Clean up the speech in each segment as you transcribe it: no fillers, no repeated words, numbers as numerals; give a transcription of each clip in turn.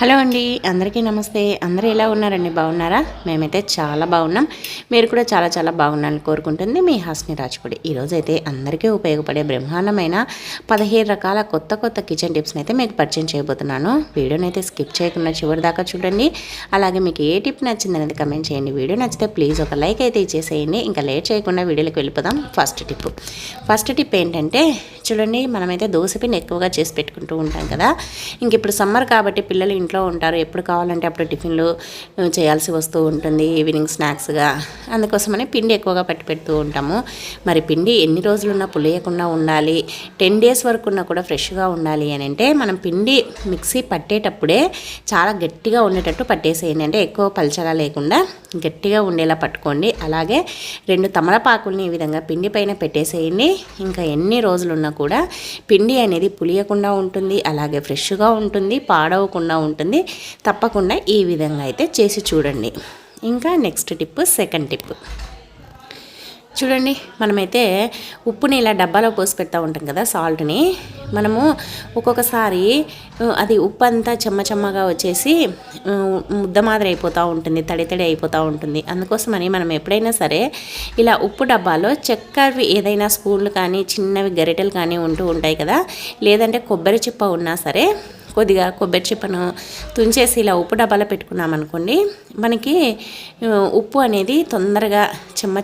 Hello అండి, అందరికీ నమస్తే. అందరూ ఎలా ఉన్నారండి? బాగున్నారా? మేమైతే చాలా బాగున్నాం. మీరు కూడా చాలా చాలా బాగున్నారని కోరుకుంటుంది మీ హాస్ని రాజ్పూడి. ఈరోజు అయితే అందరికీ ఉపయోగపడే బ్రహ్మాండమైన 17 రకాల కొత్త కొత్త కిచెన్ టిప్స్ని అయితే మీకు పరిచయం చేయబోతున్నాను. వీడియోని అయితే స్కిప్ చేయకుండా చివరి దాకా చూడండి. అలాగే మీకు ఏ టిప్ నచ్చింది అనేది కమెంట్ చేయండి. వీడియో నచ్చితే ప్లీజ్ ఒక లైక్ అయితే ఇచ్చేసేయండి. ఇంకా లేట్ చేయకుండా వీడియోలోకి వెళ్ళిపోదాం. ఫస్ట్ టిప్ ఏంటంటే చూడండి, మనమైతే దోసపిండి ఎక్కువగా చేసి పెట్టుకుంటూ ఉంటాం కదా. ఇంక ఇప్పుడు సమ్మర్ కాబట్టి పిల్లలు ఇంట్లో ఉంటారు, ఎప్పుడు కావాలంటే అప్పుడు టిఫిన్లు చేయాల్సి వస్తూ ఉంటుంది, ఈవినింగ్ స్నాక్స్గా. అందుకోసమని పిండి ఎక్కువగా పట్టి పెడుతూ ఉంటాము. మరి పిండి ఎన్ని రోజులున్నా పులియకుండా ఉండాలి, 10 days వరకు ఉన్నా కూడా ఫ్రెష్గా ఉండాలి అని అంటే మనం పిండి మిక్సీ పట్టేటప్పుడే చాలా గట్టిగా ఉండేటట్టు పట్టేసేయండి. అంటే ఎక్కువ పలచగా లేకుండా గట్టిగా ఉండేలా పట్టుకోండి. అలాగే 2 తమలపాకుల్ని ఈ విధంగా పిండి పైన పెట్టేసేయండి. ఇంకా ఎన్ని రోజులున్నా కూడా పిండి అనేది పులియకుండా ఉంటుంది, అలాగే ఫ్రెష్గా ఉంటుంది, పాడవకుండా ఉంటుంది. తప్పకుండా ఈ విధంగా అయితే చేసి చూడండి. ఇంకా నెక్స్ట్ టిప్, సెకండ్ టిప్ చూడండి. మనమైతే ఉప్పుని ఇలా డబ్బాలో పోసి పెడతా ఉంటాం కదా, సాల్ట్ని. మనము ఒక్కొక్కసారి అది ఉప్పు అంతా చెమ్మగా వచ్చేసి ముద్ద మాదిరి అయిపోతూ ఉంటుంది, తడి అయిపోతూ ఉంటుంది. అందుకోసమని మనం ఎప్పుడైనా సరే ఇలా ఉప్పు డబ్బాలో చెక్కవి ఏదైనా స్పూన్లు కానీ చిన్నవి గరిటెలు కానీ ఉంటూ ఉంటాయి కదా, లేదంటే కొబ్బరి చిప్ప ఉన్నా సరే కొద్దిగా కొబ్బరి చిప్పను తుంచేసి ఇలా ఉప్పు డబ్బాలో పెట్టుకున్నామనుకోండి, మనకి ఉప్పు అనేది తొందరగా చెమ్మ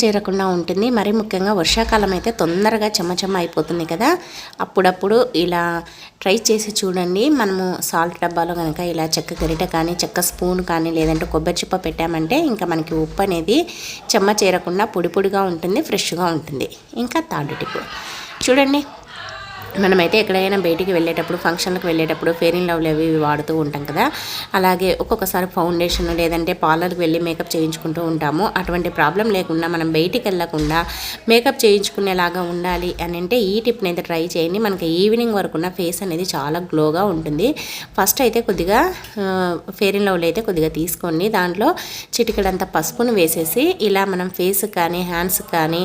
చేరకుండా ఉంటుంది. మరీ ముఖ్యంగా వర్షాకాలం అయితే తొందరగా చెమ్మ అయిపోతుంది కదా. అప్పుడప్పుడు ఇలా ట్రై చేసి చూడండి. మనము సాల్ట్ డబ్బాలో కనుక ఇలా చెక్క గరిట కానీ చెక్క స్పూన్ కానీ లేదంటే కొబ్బరి చిప్ప పెట్టామంటే ఇంకా మనకి ఉప్పు అనేది చెమ్మ చేరకుండా పొడిగా ఉంటుంది, ఫ్రెష్గా ఉంటుంది. ఇంకా థర్డ్ టిప్ చూడండి. మనమైతే ఎక్కడైనా బయటికి వెళ్ళేటప్పుడు, ఫంక్షన్లకు వెళ్ళేటప్పుడు ఫెయిర్ అండ్ లవ్లీ అవి వాడుతూ ఉంటాం కదా. అలాగే ఒక్కొక్కసారి ఫౌండేషన్ లేదంటే పార్లర్కి వెళ్ళి మేకప్ చేయించుకుంటూ ఉంటాము. అటువంటి ప్రాబ్లం లేకుండా మనం బయటికి వెళ్ళకుండా మేకప్ చేయించుకునేలాగా ఉండాలి అని అంటే ఈ టిప్ని అయితే ట్రై చేయండి. మనకి ఈవినింగ్ వరకు ఉన్న ఫేస్ అనేది చాలా గ్లోగా ఉంటుంది. ఫస్ట్ అయితే కొద్దిగా ఫెయిర్ అండ్ లవ్లీ అయితే కొద్దిగా తీసుకోండి. దాంట్లో చిటికెడంత పసుపును వేసేసి ఇలా మనం ఫేస్ కానీ హ్యాండ్స్ కానీ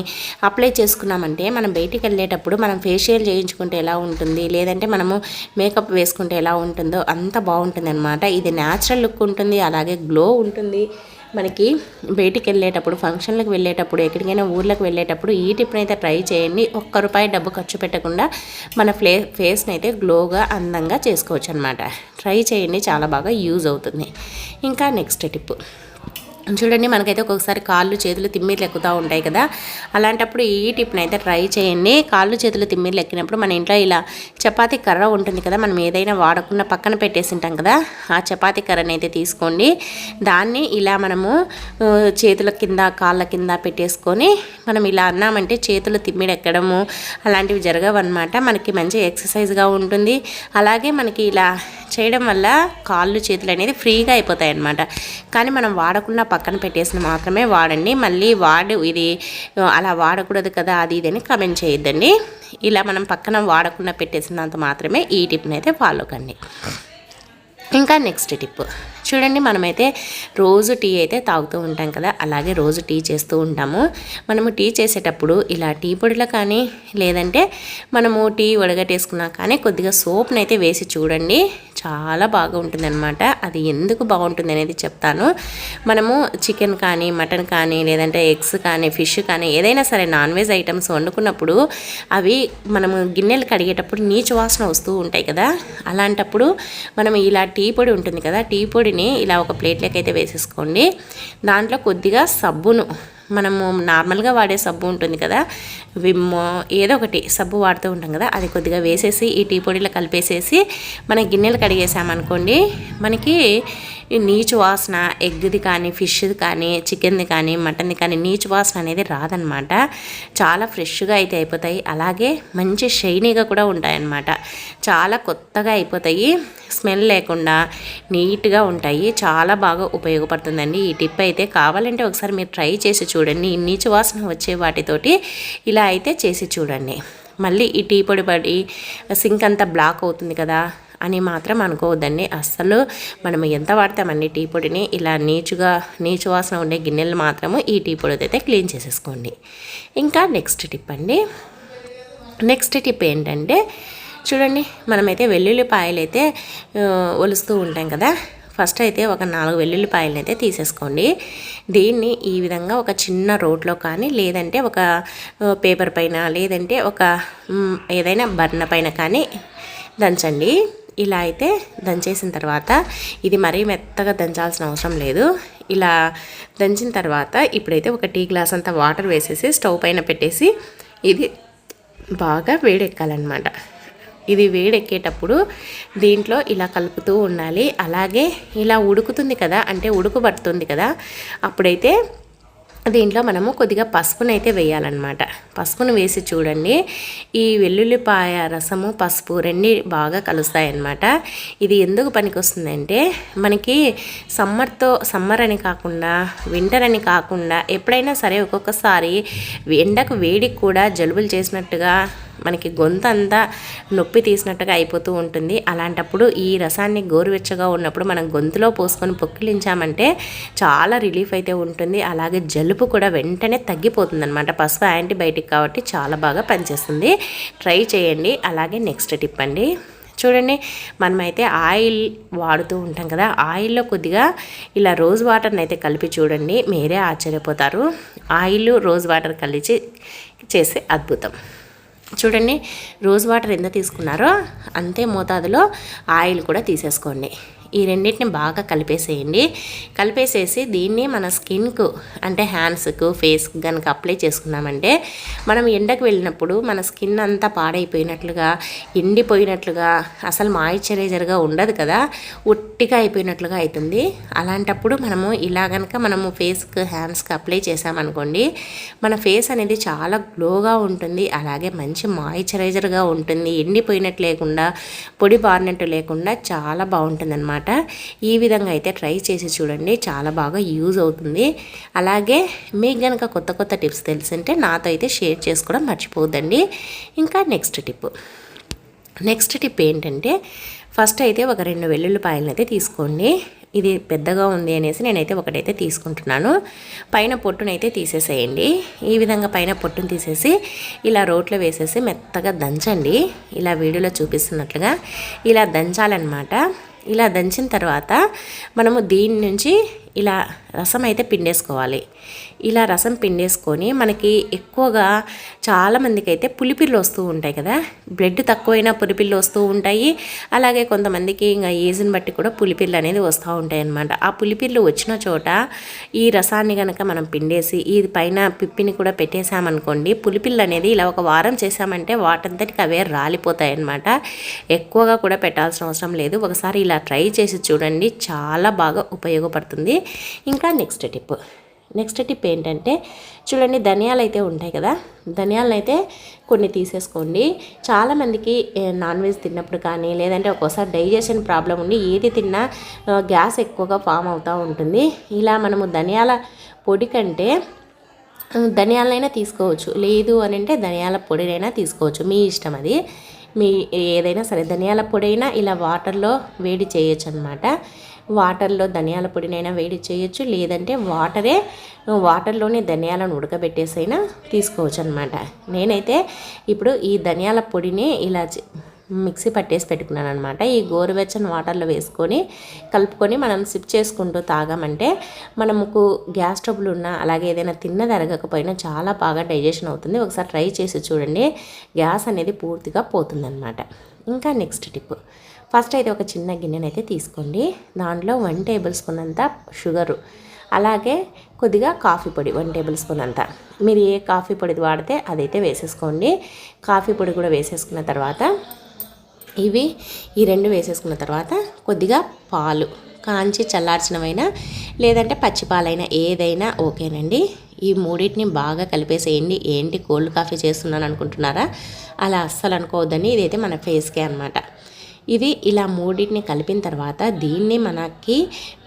అప్లై చేసుకున్నామంటే మనం బయటికి వెళ్ళేటప్పుడు మనం ఫేషియల్ చేయించుకుంటే ఎలా ఉంటుంది, లేదంటే మనము మేకప్ వేసుకుంటే ఎలా ఉంటుందో అంత బాగుంటుంది అనమాట. ఇది న్యాచురల్ లుక్ ఉంటుంది, అలాగే గ్లో ఉంటుంది. మనకి బయటికి వెళ్ళేటప్పుడు, ఫంక్షన్లకు వెళ్ళేటప్పుడు, ఎక్కడికైనా ఊర్లకు వెళ్ళేటప్పుడు ఈ టిప్ని అయితే ట్రై చేయండి. ₹1 డబ్బు ఖర్చు పెట్టకుండా మన ఫేస్ని అయితే గ్లోగా అందంగా చేసుకోవచ్చు అనమాట. ట్రై చేయండి, చాలా బాగా యూజ్ అవుతుంది. ఇంకా నెక్స్ట్ టిప్ చూడండి. మనకైతే ఒక్కొక్కసారి కాళ్ళు చేతులు తిమ్మిర్లు ఎక్కుతూ ఉంటాయి కదా. అలాంటప్పుడు ఈ టిప్ని అయితే ట్రై చేయండి. కాళ్ళు చేతులు తిమ్మిర్లు ఎక్కినప్పుడు మన ఇంట్లో ఇలా చపాతీ కర్ర ఉంటుంది కదా, మనం ఏదైనా వాడకుండా పక్కన పెట్టేసి ఉంటాం కదా, ఆ చపాతీ కర్రని అయితే తీసుకోండి. దాన్ని ఇలా మనము చేతుల కింద కాళ్ళ కింద పెట్టేసుకొని మనం ఇలా అన్నామంటే చేతులు తిమ్మిడి ఎక్కడము అలాంటివి జరగవన్నమాట. మనకి మంచి ఎక్సర్సైజ్గా ఉంటుంది. అలాగే మనకి ఇలా చేయడం వల్ల కాళ్ళు చేతులు అనేది ఫ్రీగా అయిపోతాయి అన్నమాట. కానీ మనం వాడకుండా పక్కన పెట్టేసిన మాత్రమే వాడండి. మళ్ళీ ఇది అలా వాడకూడదు కదా అది ఇదని కమెంట్ చేయొద్దండి. ఇలా మనం పక్కన వాడకుండా పెట్టేసినంత మాత్రమే ఈ టిప్ని అయితే ఫాలో కండి. ఇంకా నెక్స్ట్ టిప్ చూడండి. మనమైతే రోజు టీ అయితే తాగుతూ ఉంటాం కదా, అలాగే రోజు టీ చేస్తూ ఉంటాము. మనము టీ చేసేటప్పుడు ఇలా టీ పొడిలో కానీ లేదంటే మనము టీ వడగట్టేసుకున్నా కానీ కొద్దిగా సోప్ని అయితే వేసి చూడండి, చాలా బాగా ఉంటుంది అనమాట. అది ఎందుకు బాగుంటుంది అనేది చెప్తాను. మనము చికెన్ కానీ మటన్ కానీ లేదంటే ఎగ్స్ కానీ ఫిష్ కానీ ఏదైనా సరే నాన్ వెజ్ ఐటమ్స్ వండుకున్నప్పుడు అవి మనము గిన్నెలు కడిగేటప్పుడు నీచు వాసన వస్తూ ఉంటాయి కదా. అలాంటప్పుడు మనం ఇలా టీ పొడి ఉంటుంది కదా, టీ పొడిని ఇలా ఒక ప్లేట్లోకి అయితే వేసేసుకోండి. దాంట్లో కొద్దిగా సబ్బును, మనము నార్మల్గా వాడే సబ్బు ఉంటుంది కదా, విమ్ ఏదో ఒకటి సబ్బు వాడుతూ ఉంటాం కదా, అది కొద్దిగా వేసేసి ఈ టీ పొడిలో కలిపేసేసి మన గిన్నెలు కడిగేసామనుకోండి, మనకి నీచు వాసన ఎగ్ది కానీ ఫిష్ది కానీ చికెన్ది కానీ మటన్ది కానీ నీచు వాసన అనేది రాదనమాట. చాలా ఫ్రెష్గా అయితే అయిపోతాయి. అలాగే మంచి షైనీగా కూడా ఉంటాయన్నమాట. చాలా కొత్తగా అయిపోతాయి, స్మెల్ లేకుండా నీట్గా ఉంటాయి. చాలా బాగా ఉపయోగపడుతుందండి ఈ టిప్ అయితే. కావాలంటే ఒకసారి మీరు ట్రై చేసి చూడండి. నీచు వాసన వచ్చే వాటితోటి ఇలా అయితే చేసి చూడండి. మళ్ళీ ఈ టీ పొడి పడి సింక్ అంతా బ్లాక్ అవుతుంది కదా అని మాత్రం అనుకోవద్దండి. అస్సలు మనం ఎంత వాడతామండి టీ పొడిని, ఇలా నీచు వాసన ఉండే గిన్నెలు మాత్రము ఈ టీ పొడి అయితే క్లీన్ చేసేసుకోండి. ఇంకా నెక్స్ట్ టిప్ ఏంటంటే చూడండి మనమైతే వెల్లుల్లిపాయలు అయితే ఒలుస్తూ ఉంటాం కదా. ఫస్ట్ అయితే ఒక 4 వెల్లుల్లిపాయలను అయితే తీసేసుకోండి. దీన్ని ఈ విధంగా ఒక చిన్న రోట్లో కానీ లేదంటే ఒక పేపర్ పైన లేదంటే ఒక ఏదైనా బర్న పైన కానీ దంచండి. ఇలా అయితే దంచేసిన తర్వాత ఇది మరీ మెత్తగా దంచాల్సిన అవసరం లేదు. ఇలా దంచిన తర్వాత ఇప్పుడైతే ఒక టీ గ్లాస్ అంత వాటర్ వేసేసి స్టవ్ పైన పెట్టేసి ఇది బాగా వేడెక్కాలన్నమాట. ఇది వేడెక్కేటప్పుడు దీంట్లో ఇలా కలుపుతూ ఉండాలి. అలాగే ఇలా ఉడుకుతుంది కదా, అంటే ఉడుకుబడుతుంది కదా, అప్పుడైతే దీంట్లో మనము కొద్దిగా పసుపునైతే వేయాలన్నమాట. పసుపును వేసి చూడండి, ఈ వెల్లుల్లిపాయ రసము పసుపు రెండు బాగా కలుస్తాయన్నమాట. ఇది ఎందుకు పనికి వస్తుందంటే మనకి సమ్మర్ అని కాకుండా వింటర్ అని కాకుండా ఎప్పుడైనా సరే ఒక్కొక్కసారి ఎండకు వేడికి కూడా జలుబులు చేసినట్టుగా మనకి గొంతు అంతా నొప్పి తీసినట్టుగా అయిపోతూ ఉంటుంది. అలాంటప్పుడు ఈ రసాన్ని గోరువెచ్చగా ఉన్నప్పుడు మనం గొంతులో పోసుకొని పొక్కిలించామంటే చాలా రిలీఫ్ అయితే ఉంటుంది. అలాగే జలుబు కూడా వెంటనే తగ్గిపోతుంది అనమాట. పసుపు యాంటీబయాటిక్ కాబట్టి చాలా బాగా పనిచేస్తుంది. ట్రై చేయండి. అలాగే నెక్స్ట్ టిప్ అండి, చూడండి మనమైతే ఆయిల్ వాడుతూ ఉంటాం కదా, ఆయిల్లో కొద్దిగా ఇలా రోజ్ వాటర్ని అయితే కలిపి చూడండి, మీరే ఆశ్చర్యపోతారు. ఆయిల్ రోజ్ వాటర్ కలిసి చేసే అద్భుతం. చూడండి, రోజ్ వాటర్ ఎంత తీసుకున్నారో అంతే మోతాదులో ఆయిల్ కూడా తీసేసుకోండి. ఈ రెండింటిని బాగా కలిపేసేయండి. కలిపేసేసి దీన్ని మన స్కిన్కు అంటే హ్యాండ్స్కు ఫేస్కి కనుక అప్లై చేసుకున్నామంటే మనం ఎండకు వెళ్ళినప్పుడు మన స్కిన్ అంతా పాడైపోయినట్లుగా ఎండిపోయినట్లుగా అసలు మాయిశ్చరైజర్గా ఉండదు కదా, ఉట్టిగా అయిపోయినట్లుగా అవుతుంది. అలాంటప్పుడు మనము ఇలా కనుక మనము ఫేస్కి హ్యాండ్స్కి అప్లై చేసామనుకోండి, మన ఫేస్ అనేది చాలా గ్లోగా ఉంటుంది. అలాగే మంచి మాయిశ్చరైజర్గా ఉంటుంది. ఎండిపోయినట్టు లేకుండా పొడి బారినట్టు లేకుండా చాలా బాగుంటుంది అన్నమాట. ఈ విధంగా అయితే ట్రై చేసి చూడండి, చాలా బాగా యూజ్ అవుతుంది. అలాగే మీకు కనుక కొత్త కొత్త టిప్స్ తెలిసింటే నాతో అయితే షేర్ చేసుకోవడం మర్చిపోవద్దండి. ఇంకా నెక్స్ట్ టిప్ ఏంటంటే, ఫస్ట్ అయితే ఒక 2 వెల్లుల్లిపాయలను అయితే తీసుకోండి. ఇది పెద్దగా ఉంది అనేసి నేనైతే ఒకటైతే తీసుకుంటున్నాను. పైన పొట్టునైతే తీసేసేయండి. ఈ విధంగా పైన పొట్టును తీసేసి ఇలా రోట్లో వేసేసి మెత్తగా దంచండి. ఇలా వీడియోలో చూపిస్తున్నట్లుగా ఇలా దంచాలన్నమాట. ఇలా దంచిన తర్వాత మనము దీని నుంచి ఇలా రసం అయితే పిండేసుకోవాలి. ఇలా రసం పిండేసుకొని మనకి ఎక్కువగా చాలామందికి అయితే పులిపిర్లు వస్తూ ఉంటాయి కదా, బ్లడ్ తక్కువైనా పులిపిర్లు వస్తూ ఉంటాయి. అలాగే కొంతమందికి ఇంకా ఏజ్ని బట్టి కూడా పులిపిర్లు అనేది వస్తూ ఉంటాయి అన్నమాట. ఆ పులిపిర్లు వచ్చిన చోట ఈ రసాన్ని కనుక మనం పిండేసి ఈ పైన పిప్పిని కూడా పెట్టేసామనుకోండి, పులిపిర్లు అనేది ఇలా ఒక వారం చేసామంటే వాటంతటికి అవే రాలిపోతాయి అన్నమాట. ఎక్కువగా కూడా పెట్టాల్సిన అవసరం లేదు. ఒకసారి ఇలా ట్రై చేసి చూడండి, చాలా బాగా ఉపయోగపడుతుంది. ఇంకా నెక్స్ట్ టిప్ ఏంటంటే, చూడండి ధనియాలు అయితే ఉంటాయి కదా, ధనియాలను అయితే కొన్ని తీసేసుకోండి. చాలామందికి నాన్ వెజ్ తిన్నప్పుడు కానీ లేదంటే ఒక్కోసారి డైజెషన్ ప్రాబ్లం ఉండి ఏది తిన్నా గ్యాస్ ఎక్కువగా ఫామ్ అవుతూ ఉంటుంది. ఇలా మనము ధనియాల పొడి కంటే ధనియాలనైనా తీసుకోవచ్చు, లేదు అని అంటే ధనియాల పొడినైనా తీసుకోవచ్చు, మీ ఇష్టం అది. మీ ఏదైనా సరే ధనియాల పొడైనా ఇలా వాటర్లో వేడి చేయొచ్చు అనమాట. వాటర్లో ధనియాల పొడినైనా వేడి చేయొచ్చు, లేదంటే వాటర్లోనే ధనియాలను ఉడకబెట్టేసైనా తీసుకోవచ్చు అనమాట. నేనైతే ఇప్పుడు ఈ ధనియాల పొడిని ఇలా మిక్సీ పట్టేసి పెట్టుకున్నాను అనమాట. ఈ గోరువెచ్చని వాటర్లో వేసుకొని కలుపుకొని మనం సిప్ చేసుకుంటూ తాగామంటే మనకు గ్యాస్ ట్రబుల్ ఉన్నా అలాగే ఏదైనా తిన్నది అరగకపోయినా చాలా బాగా డైజెషన్ అవుతుంది. ఒకసారి ట్రై చేసి చూడండి, గ్యాస్ అనేది పూర్తిగా పోతుందన్నమాట. ఇంకా నెక్స్ట్ టిప్, ఫస్ట్ అయితే ఒక చిన్న గిన్నెనైతే తీసుకోండి. దాంట్లో 1 టేబుల్ స్పూన్ అంత షుగరు, అలాగే కొద్దిగా కాఫీ పొడి 1 టేబుల్ స్పూన్ అంత. మీరు ఏ కాఫీ పొడిది వాడితే అదైతే వేసేసుకోండి. కాఫీ పొడి కూడా వేసేసుకున్న తర్వాత ఈ 2 వేసేసుకున్న తర్వాత కొద్దిగా పాలు కాంచి చల్లార్చినవైనా లేదంటే పచ్చిపాలైనా ఏదైనా ఓకేనండి. ఈ మూడింటిని బాగా కలిపేసేయండి. ఏంటి కోల్డ్ కాఫీ చేస్తున్నాను అనుకుంటున్నారా? అలా అస్సలు అనుకోవద్దని, ఇదైతే మన ఫేస్కే అనమాట. ఇది ఇలా మూడింటిని కలిపిన తర్వాత దీన్ని మనకి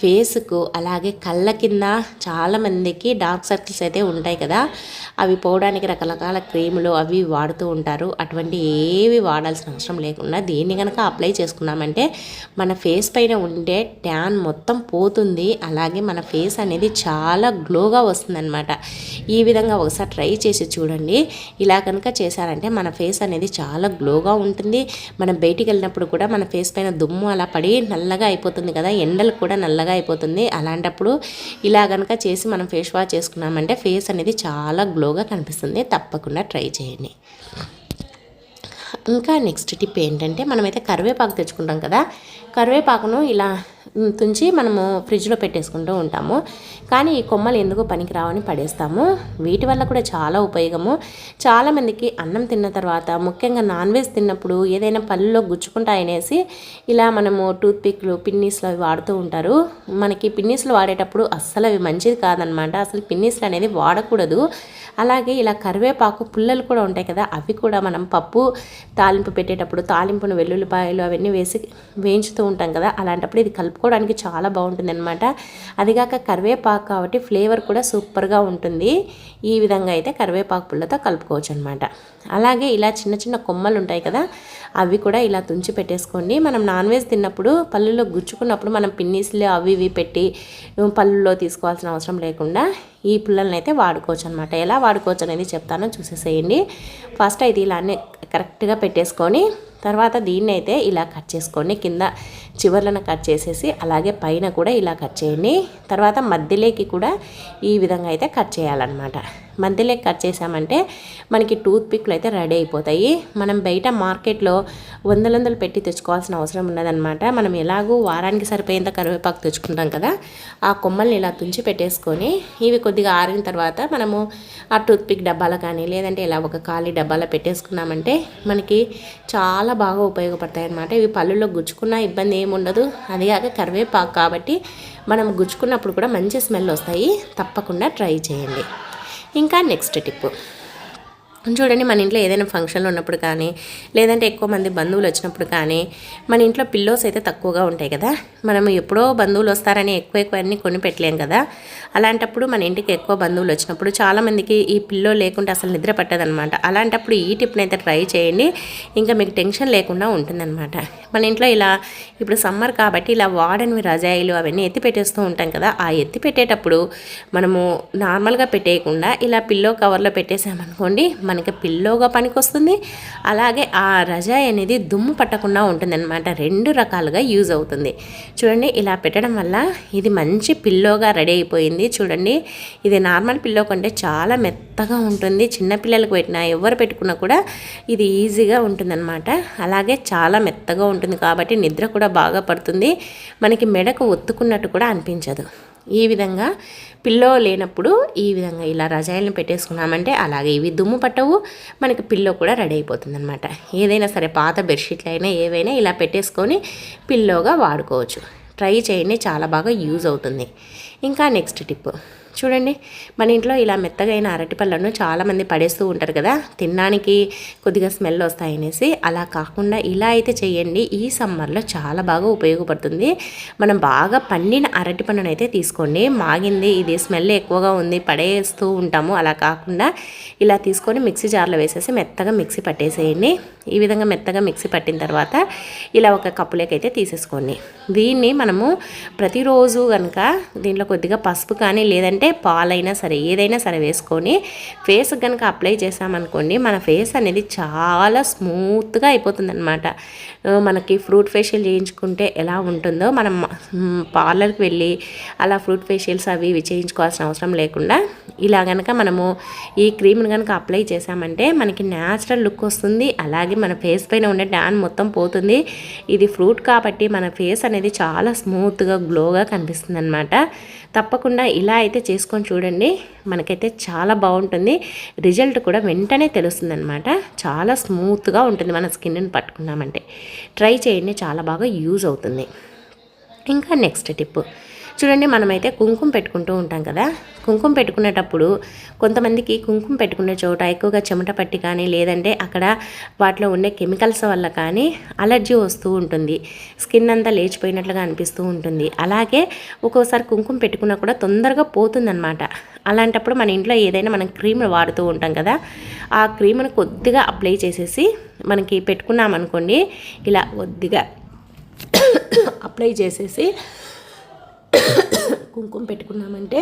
ఫేస్కు అలాగే కళ్ళ కింద చాలామందికి డార్క్ సర్కిల్స్ అయితే ఉంటాయి కదా, అవి పోవడానికి రకరకాల క్రీములు అవి వాడుతూ ఉంటారు. అటువంటి ఏవి వాడాల్సిన అవసరం లేకుండా దీన్ని కనుక అప్లై చేసుకున్నామంటే మన ఫేస్ పైన ఉండే ట్యాన్ మొత్తం పోతుంది. అలాగే మన ఫేస్ అనేది చాలా గ్లోగా వస్తుందన్నమాట. ఈ విధంగా ఒకసారి ట్రై చేసి చూడండి. ఇలా కనుక చేశారంటే మన ఫేస్ అనేది చాలా గ్లోగా ఉంటుంది. మనం బయటికి వెళ్ళినప్పుడు కూడా మన ఫేస్ పైన దుమ్ము అలా పడి నల్లగా అయిపోతుంది కదా, ఎండలు కూడా నల్లగా అయిపోతుంది. అలాంటప్పుడు ఇలా కనుక చేసి మనం ఫేస్ వాష్ చేసుకున్నామంటే ఫేస్ అనేది చాలా గ్లోగా కనిపిస్తుంది. తప్పకుండా ట్రై చేయండి. ఇంకా నెక్స్ట్ టిప్ ఏంటంటే, మనమైతే కరివేపాకు తెచ్చుకుంటాం కదా, కరివేపాకును ఇలా తుంచి మనము ఫ్రిడ్జ్లో పెట్టేసుకుంటూ ఉంటాము. కానీ ఈ కొమ్మలు ఎందుకు పనికిరావని పడేస్తాము. వీటి వల్ల కూడా చాలా ఉపయోగము. చాలామందికి అన్నం తిన్న తర్వాత, ముఖ్యంగా నాన్ వెజ్ తిన్నప్పుడు ఏదైనా పళ్ళులో గుచ్చుకుంటాయనేసి ఇలా మనము టూత్ పిక్లు పిన్నీస్లు అవి వాడుతూ ఉంటారు. మనకి పిన్నీస్లు వాడేటప్పుడు అస్సలు అవి మంచిది కాదనమాట. అసలు పిన్నీస్లు అనేది వాడకూడదు. అలాగే ఇలా కరివేపాకు పుల్లలు కూడా ఉంటాయి కదా, అవి కూడా మనం పప్పు తాలింపు పెట్టేటప్పుడు తాలింపును వెల్లుల్లిపాయలు అవన్నీ వేసి వేయించుతూ ఉంటాం కదా, అలాంటప్పుడు ఇది కలుపుకోవడానికి చాలా బాగుంటుంది అనమాట. అదిగాక కరివేపాకు కాబట్టి ఫ్లేవర్ కూడా సూపర్గా ఉంటుంది. ఈ విధంగా అయితే కరివేపాకు పుల్లతో కలుపుకోవచ్చు అనమాట. అలాగే ఇలా చిన్న చిన్న కొమ్మలు ఉంటాయి కదా, అవి కూడా ఇలా తుంచి పెట్టేసుకోండి. మనం నాన్ వెజ్ తిన్నప్పుడు పళ్ళులో గుచ్చుకున్నప్పుడు మనం పిన్నీస్లు అవి ఇవి పెట్టి పళ్ళులో తీసుకోవాల్సిన అవసరం లేకుండా ఈ పుల్లలను అయితే వాడుకోవచ్చు అనమాట. ఎలా వాడుకోవచ్చు అనేది చెప్తాను, చూసేసేయండి. ఫస్ట్ అయితే ఇలానే కరెక్ట్గా పెట్టేసుకొని తర్వాత దీన్ని అయితే ఇలా కట్ చేసుకోండి. కింద చివర్లను కట్ చేసేసి అలాగే పైన కూడా ఇలా కట్ చేయండి. తర్వాత మధ్యలోకి కూడా ఈ విధంగా అయితే కట్ చేయాలన్నమాట. మధ్యలోకి కట్ చేసామంటే మనకి టూత్ పిక్లు అయితే రెడీ అయిపోతాయి. మనం బయట మార్కెట్లో వందలు పెట్టి తెచ్చుకోవాల్సిన అవసరం ఉన్నదన్నమాట. మనం ఎలాగూ వారానికి సరిపోయేంత కరివేపాకు తెచ్చుకుంటాం కదా, ఆ కొమ్మల్ని ఇలా తుంచి పెట్టేసుకొని ఇవి కొద్దిగా ఆరిన తర్వాత మనము ఆ టూత్ పిక్ డబ్బాలో కానీ లేదంటే ఇలా ఒక ఖాళీ డబ్బాలో పెట్టేసుకున్నామంటే మనకి చాలా బాగా ఉపయోగపడతాయి అన్నమాట. ఇవి పళ్ళులో గుచ్చుకున్న ఇబ్బంది ఏమి ఉండదు. అదిగాక కరివేపాకు కాబట్టి మనం గుచ్చుకున్నప్పుడు కూడా మంచి స్మెల్ వస్తాయి. తప్పకుండా ట్రై చేయండి. ఇంకా నెక్స్ట్ టిప్ చూడండి, మన ఇంట్లో ఏదైనా ఫంక్షన్లు ఉన్నప్పుడు కానీ లేదంటే ఎక్కువ మంది బంధువులు వచ్చినప్పుడు కానీ మన ఇంట్లో పిల్లోస్ అయితే తక్కువగా ఉంటాయి కదా, మనము ఎప్పుడో బంధువులు వస్తారని ఎక్కువ అన్నీ కొని పెట్టలేం కదా. అలాంటప్పుడు మన ఇంటికి ఎక్కువ బంధువులు వచ్చినప్పుడు చాలామందికి ఈ పిల్లో లేకుంటే అసలు నిద్ర పట్టదనమాట. అలాంటప్పుడు ఈ టిప్ని అయితే ట్రై చేయండి. ఇంకా మీకు టెన్షన్ లేకుండా ఉంటుందన్నమాట. మన ఇంట్లో ఇలా ఇప్పుడు సమ్మర్ కాబట్టి ఇలా వాడనివి రజాయిలు అవన్నీ ఎత్తి పెట్టేస్తూ ఉంటాం కదా, ఆ ఎత్తి పెట్టేటప్పుడు మనము నార్మల్గా పెట్టేయకుండా ఇలా పిల్లో కవర్లో పెట్టేసామనుకోండి, మనకి పిల్లోగా పనికొస్తుంది. అలాగే ఆ రజాయి అనేది దుమ్ము పట్టకుండా ఉంటుందన్నమాట. రెండు రకాలుగా యూజ్ అవుతుంది. చూడండి, ఇలా పెట్టడం వల్ల ఇది మంచి పిల్లోగా రెడీ అయిపోయింది. చూడండి, ఇది నార్మల్ పిల్లో కంటే చాలా మెత్తగా ఉంటుంది. చిన్నపిల్లలకు పెట్టినా ఎవరు పెట్టుకున్నా కూడా ఇది ఈజీగా ఉంటుందన్నమాట. అలాగే చాలా మెత్తగా ఉంటుంది కాబట్టి నిద్ర కూడా బాగా పడుతుంది. మనకి మెడకు ఒత్తుకున్నట్టు కూడా అనిపించదు. ఈ విధంగా పిల్లో లేనప్పుడు ఈ విధంగా ఇలా రజాయిలను పెట్టేసుకున్నామంటే అలాగే ఇవి దుమ్ము పట్టవు, మనకి పిల్లో కూడా రెడీ అయిపోతుంది అనమాట. ఏదైనా సరే పాత బెడ్షీట్లు అయినా ఏవైనా ఇలా పెట్టేసుకొని పిల్లోగా వాడుకోవచ్చు. ట్రై చేయండి, చాలా బాగా యూజ్ అవుతుంది. ఇంకా నెక్స్ట్ టిప్ చూడండి, మన ఇంట్లో ఇలా మెత్తగైన అరటిపళ్ళను చాలామంది పడేస్తూ ఉంటారు కదా, తినడానికి కొద్దిగా స్మెల్ వస్తాయనేసి. అలా కాకుండా ఇలా అయితే చేయండి. ఈ సమ్మర్లో చాలా బాగా ఉపయోగపడుతుంది. మనం బాగా పండిన అరటిపండును అయితే తీసుకోండి. మాగింది ఇది స్మెల్ ఎక్కువగా ఉంది పడేస్తూ ఉంటాము. అలా కాకుండా ఇలా తీసుకొని మిక్సీ జార్లో వేసేసి మెత్తగా మిక్సీ పట్టేసేయండి. ఈ విధంగా మెత్తగా మిక్సీ పట్టిన తర్వాత ఇలా ఒక కప్పులోకి అయితే తీసేసుకోండి. దీన్ని మనము ప్రతిరోజు కనుక దీంట్లో కొద్దిగా పసుపు కానీ లేదంటే పాలైనా సరే ఏదైనా సరే వేసుకొని ఫేస్ కనుక అప్లై చేసామనుకోండి, మన ఫేస్ అనేది చాలా స్మూత్గా అయిపోతుంది అనమాట. మనకి ఫ్రూట్ ఫేషియల్ చేయించుకుంటే ఎలా ఉంటుందో మనం పార్లర్కి వెళ్ళి అలా ఫ్రూట్ ఫేషియల్స్ అవి ఇవి చేయించుకోవాల్సిన అవసరం లేకుండా ఇలా కనుక మనము ఈ క్రీమ్ని కనుక అప్లై చేసామంటే మనకి న్యాచురల్ లుక్ వస్తుంది. అలాగే మన ఫేస్ పైన ఉండే ట్యాన్ మొత్తం పోతుంది. ఇది ఫ్రూట్ కాబట్టి మన ఫేస్ అనేది చాలా స్మూత్గా గ్లోగా కనిపిస్తుంది అనమాట. తప్పకుండా ఇలా అయితే చేసుకొని చూడండి, మనకైతే చాలా బాగుంటుంది. రిజల్ట్ కూడా వెంటనే తెలుస్తుంది అనమాట. చాలా స్మూత్గా ఉంటుంది మన స్కిన్ని పట్టుకున్నామంటే. ట్రై చేయండి, చాలా బాగా యూజ్ అవుతుంది. ఇంకా నెక్స్ట్ టిప్ చూడండి, మనమైతే కుంకుమ పెట్టుకుంటూ ఉంటాం కదా, కుంకుమ పెట్టుకునేటప్పుడు కొంతమందికి కుంకుమ పెట్టుకునే చోట ఎక్కువగా చెమట పట్టి కానీ లేదంటే అక్కడ వాటిలో ఉండే కెమికల్స్ వల్ల కానీ అలర్జీ వస్తూ ఉంటుంది, స్కిన్ అంతా లేచిపోయినట్లుగా అనిపిస్తూ ఉంటుంది. అలాగే ఒక్కోసారి కుంకుమ పెట్టుకున్నా కూడా తొందరగా పోతుందన్నమాట. అలాంటప్పుడు మన ఇంట్లో ఏదైనా మనం క్రీమ్ వాడుతూ ఉంటాం కదా, ఆ క్రీమ్ను కొద్దిగా అప్లై చేసేసి మనకి పెట్టుకున్నామనుకోండి, ఇలా కొద్దిగా అప్లై చేసేసి కుంకుమ పెట్టుకున్నామంటే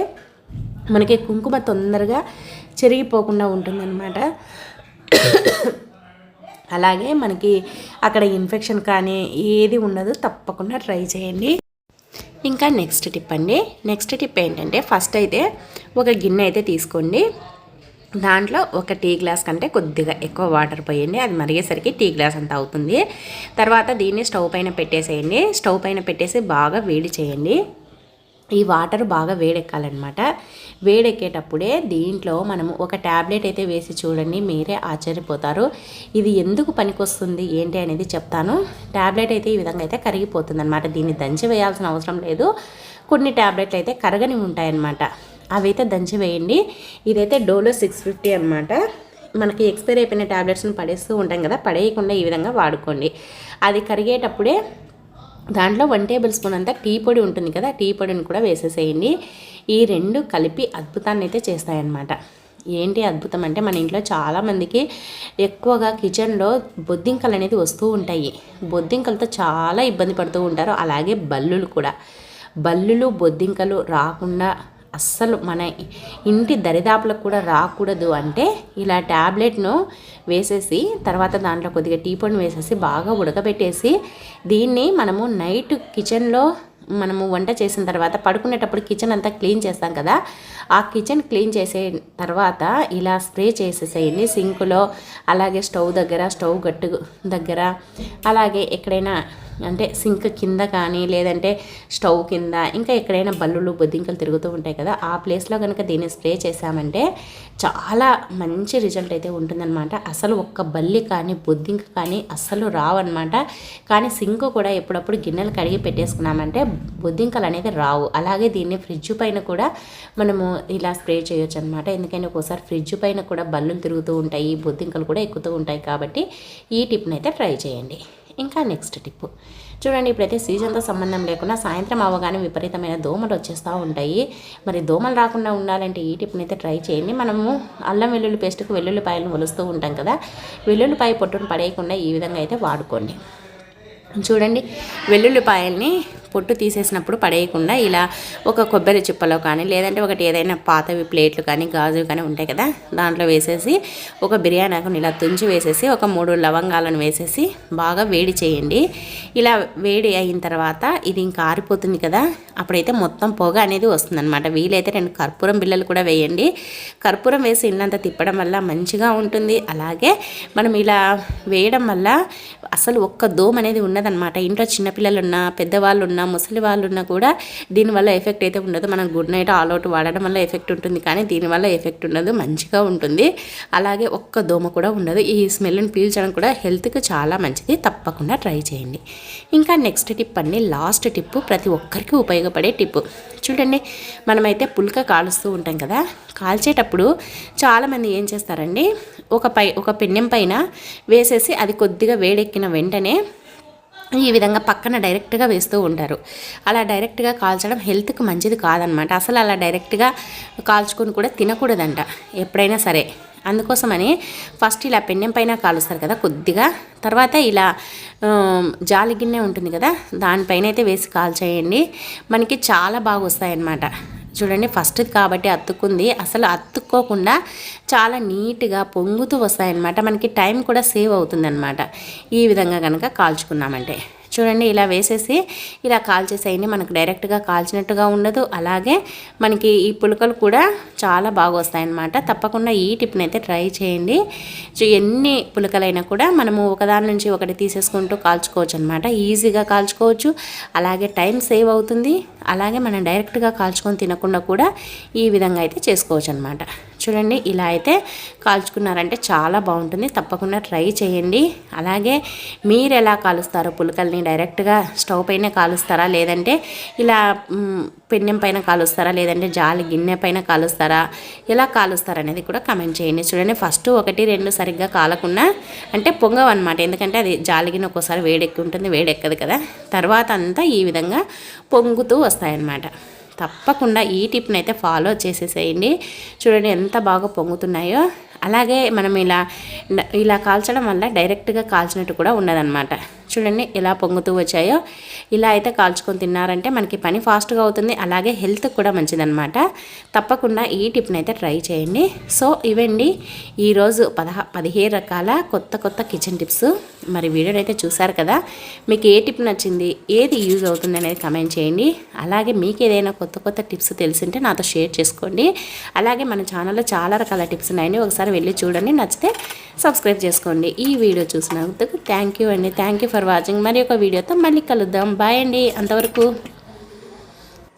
మనకి కుంకుమ తొందరగా చెరిగిపోకుండా ఉంటుందన్నమాట. అలాగే మనకి అక్కడ ఇన్ఫెక్షన్ కానీ ఏది ఉండదు. తప్పకుండా ట్రై చేయండి. ఇంకా నెక్స్ట్ టిప్ అండి. నెక్స్ట్ టిప్ ఏంటంటే, ఫస్ట్ అయితే ఒక గిన్నె అయితే తీసుకోండి. దాంట్లో ఒక టీ గ్లాస్ కంటే కొద్దిగా ఎక్కువ వాటర్ పోయండి. అది మరిగేసరికి టీ గ్లాస్ అంతా అవుతుంది. తర్వాత దీన్ని స్టవ్ పైన పెట్టేసేయండి. స్టవ్ పైన పెట్టేసి బాగా వేడి చేయండి. ఈ వాటర్ బాగా వేడెక్కాలన్నమాట. వేడెక్కేటప్పుడే దీంట్లో మనము ఒక ట్యాబ్లెట్ అయితే వేసి చూడండి, మీరే ఆశ్చర్యపోతారు. ఇది ఎందుకు పనికొస్తుంది ఏంటి అనేది చెప్తాను. ట్యాబ్లెట్ అయితే ఈ విధంగా అయితే కరిగిపోతుంది అనమాట. దీన్ని దంచి వేయాల్సిన అవసరం లేదు. కొన్ని ట్యాబ్లెట్లు అయితే కరగని ఉంటాయన్నమాట, అవైతే దంచి వేయండి. ఇదైతే డోలో 650 అనమాట. మనకి ఎక్స్పైర్ అయిపోయిన ట్యాబ్లెట్స్ని పడేస్తూ ఉంటాం కదా, పడేయకుండా ఈ విధంగా వాడుకోండి. అది కరిగేటప్పుడే దాంట్లో 1 టేబుల్ స్పూన్ అంతా టీ పొడి ఉంటుంది కదా, టీ పొడిని కూడా వేసేసేయండి. ఈ రెండు కలిపి అద్భుతాన్ని అయితే చేస్తాయన్నమాట. ఏంటి అద్భుతం అంటే, మన ఇంట్లో చాలామందికి ఎక్కువగా కిచెన్లో బొద్దింకలు అనేది వస్తూ ఉంటాయి. బొద్దింకలతో చాలా ఇబ్బంది పడుతూ ఉంటారు. అలాగే బల్లులు కూడా. బల్లులు బొద్దింకలు రాకుండా అస్సలు మన ఇంటి దరిదాపులకు కూడా రాకూడదు అంటే ఇలా ట్యాబ్లెట్ను వేసేసి తర్వాత దాంట్లో కొద్దిగా టీ పొడిని వేసేసి బాగా ఉడకబెట్టేసి దీన్ని మనము నైట్ కిచెన్లో మనము వంట చేసిన తర్వాత పడుకునేటప్పుడు కిచెన్ అంతా క్లీన్ చేస్తాం కదా, ఆ కిచెన్ క్లీన్ చేసే తర్వాత ఇలా స్ప్రే చేసేసేయండి సింకులో, అలాగే స్టవ్ దగ్గర, స్టవ్ గట్టు దగ్గర, అలాగే ఎక్కడైనా అంటే సింక్ కింద కానీ లేదంటే స్టవ్ కింద, ఇంకా ఎక్కడైనా బల్లులు బొద్దింకలు తిరుగుతూ ఉంటాయి కదా, ఆ ప్లేస్లో కనుక దీన్ని స్ప్రే చేసామంటే చాలా మంచి రిజల్ట్ అయితే ఉంటుందన్నమాట. అసలు ఒక్క బల్లి కానీ బొద్దింక కానీ అస్సలు రావన్నమాట. కానీ సింక్ కూడా ఎప్పుడప్పుడు గిన్నెలు కడిగి పెట్టేసుకున్నామంటే బొద్దింకలు అనేది రావు. అలాగే దీన్ని ఫ్రిడ్జ్ పైన కూడా మనము ఇలా స్ప్రే చేయొచ్చు అనమాట. ఎందుకంటే ఒక్కోసారి ఫ్రిడ్జ్ పైన కూడా బల్లులు తిరుగుతూ ఉంటాయి, బొద్దింకలు కూడా ఎక్కుతూ ఉంటాయి. కాబట్టి ఈ టిప్ని అయితే ట్రై చేయండి. ఇంకా నెక్స్ట్ టిప్ చూడండి. ఇప్పుడైతే సీజన్తో సంబంధం లేకుండా సాయంత్రం అవ్వగానే విపరీతమైన దోమలు వచ్చేస్తూ ఉంటాయి. మరి దోమలు రాకుండా ఉండాలంటే ఈ టిప్ని అయితే ట్రై చేయండి. మనము అల్లం వెల్లుల్లి పేస్ట్కి వెల్లుల్లిపాయలను ఒలుస్తూ ఉంటాం కదా, వెల్లుల్లిపాయ పొట్టును పడేయకుండా ఈ విధంగా అయితే వాడుకోండి. చూడండి, వెల్లుల్లిపాయల్ని పొట్టు తీసేసినప్పుడు పడేయకుండా ఇలా ఒక కొబ్బరి చిప్పలో కానీ లేదంటే ఒకటి ఏదైనా పాతవి ప్లేట్లు కానీ గాజులు కానీ ఉంటాయి కదా, దాంట్లో వేసేసి ఒక బిర్యానీ ఆకుని ఇలా తుంచి వేసేసి ఒక 3 లవంగాలను వేసేసి బాగా వేడి చేయండి. ఇలా వేడి అయిన తర్వాత ఇది ఇంకా ఆరిపోతుంది కదా, అప్పుడైతే మొత్తం పొగ అనేది వస్తుందన్నమాట. వీలైతే 2 కర్పూరం బిళ్ళలు కూడా వేయండి. కర్పూరం వేసి ఇల్లంతా తిప్పడం వల్ల మంచిగా ఉంటుంది. అలాగే మనం ఇలా వేయడం వల్ల అసలు ఒక్క దోమ అనేది ఉండదన్నమాట. ఇంట్లో చిన్నపిల్లలు ఉన్నా, పెద్దవాళ్ళు ఉన్నా, ముసలి వాళ్ళు ఉన్నా కూడా దీనివల్ల ఎఫెక్ట్ అయితే ఉండదు. మనం గుడ్ నైట్ ఆల్ అవుట్ వాడడం వల్ల ఎఫెక్ట్ ఉంటుంది, కానీ దీనివల్ల ఎఫెక్ట్ ఉండదు, మంచిగా ఉంటుంది. అలాగే ఒక్క దోమ కూడా ఉండదు. ఈ స్మెల్ని పీల్చడం కూడా హెల్త్కి చాలా మంచిది. తప్పకుండా ట్రై చేయండి. ఇంకా నెక్స్ట్ టిప్ అండి, లాస్ట్ టిప్, ప్రతి ఒక్కరికి ఉపయోగపడే టిప్. చూడండి, మనమైతే పుల్క కాలుస్తూ ఉంటాం కదా, కాల్చేటప్పుడు చాలామంది ఏం చేస్తారండి, ఒక పెన్నెం పైన వేసేసి అది కొద్దిగా వేడెక్కిన వెంటనే ఈ విధంగా పక్కన డైరెక్ట్గా వేస్తూ ఉంటారు. అలా డైరెక్ట్గా కాల్చడం హెల్త్కి మంచిది కాదనమాట. అసలు అలా డైరెక్ట్గా కాల్చుకొని కూడా తినకూడదంట ఎప్పుడైనా సరే. అందుకోసమని ఫస్ట్ ఇలా పెన్నెం పైన కాలుస్తారు కదా కొద్దిగా, తర్వాత ఇలా జాలి గిన్నె ఉంటుంది కదా, దానిపైన అయితే వేసి కాల్చేయండి. మనకి చాలా బాగా వస్తాయన్నమాట. చూడండి, ఫస్ట్ కాబట్టి అతుక్కుంది, అసలు అతుక్కోకుండా చాలా నీట్గా పొంగుతూ వస్తాయన్నమాట. మనకి టైం కూడా సేవ్ అవుతుందన్నమాట ఈ విధంగా కనుక కాల్చుకున్నామంటే. చూడండి, ఇలా వేసేసి ఇలా కాల్చేసేయండి. మనకు డైరెక్ట్గా కాల్చినట్టుగా ఉండదు. అలాగే మనకి ఈ పులకలు కూడా చాలా బాగా వస్తాయన్నమాట. తప్పకుండా ఈ టిప్ని అయితే ట్రై చేయండి. ఎన్ని పులకలైనా కూడా మనము ఒకదాని నుంచి ఒకటి తీసేసుకుంటూ కాల్చుకోవచ్చు అనమాట. ఈజీగా కాల్చుకోవచ్చు. అలాగే టైం సేవ్ అవుతుంది. అలాగే మనం డైరెక్ట్గా కాల్చుకొని తినకుండా కూడా ఈ విధంగా అయితే చేసుకోవచ్చు అనమాట. చూడండి ఇలా అయితే కాల్చుకున్నారంటే చాలా బాగుంటుంది. తప్పకుండా ట్రై చేయండి. అలాగే మీరు ఎలా కాలుస్తారో పులకల్ని డైరెక్ట్గా స్టవ్ పైన కాలుస్తారా, లేదంటే ఇలా పెన్నెం పైన కాలుస్తారా, లేదంటే జాలి గిన్నె పైన కాలుస్తారా, ఎలా కాలుస్తారా అనేది కూడా కమెంట్ చేయండి. చూడండి ఫస్ట్ 1-2 సరిగ్గా కాలకుండా అంటే పొంగవు అనమాట. ఎందుకంటే అది జాలి గిన్నె ఒక్కోసారి వేడెక్కి ఉంటుంది, వేడెక్కదు కదా. తర్వాత అంతా ఈ విధంగా పొంగుతూ వస్తాయన్నమాట. తప్పకుండా ఈ టిప్ని అయితే ఫాలో చేసేసేయండి. చూడండి ఎంత బాగా పొంగుతున్నాయో. అలాగే మనం ఇలా కాల్చడం వల్ల డైరెక్ట్గా కాల్చినట్టు కూడా ఉండదన్నమాట. చూడండి ఎలా పొంగుతూ వచ్చాయో. ఇలా అయితే కాల్చుకొని తిన్నారంటే మనకి పని ఫాస్ట్గా అవుతుంది, అలాగే హెల్త్ కూడా మంచిదన్నమాట. తప్పకుండా ఈ టిప్ని అయితే ట్రై చేయండి. సో ఇవండి ఈరోజు 17 రకాల కొత్త కిచెన్ టిప్స్. మరి వీడియోని అయితే చూసారు కదా, మీకు ఏ టిప్ నచ్చింది, ఏది యూజ్ అవుతుంది అనేది కమెంట్ చేయండి. అలాగే మీకు ఏదైనా కొత్త టిప్స్ తెలిసింటే నాతో షేర్ చేసుకోండి. అలాగే మన ఛానల్లో చాలా రకాల టిప్స్ ఉన్నాయండి, ఒకసారి వెళ్ళి చూడండి. నచ్చితే సబ్స్క్రైబ్ చేసుకోండి. ఈ వీడియో చూసినందుకు థ్యాంక్ యూ అండి. Thank you for watching. మరి ఒక వీడియోతో మళ్ళీ కలుద్దాం. బాయ్ అండి. అంతవరకు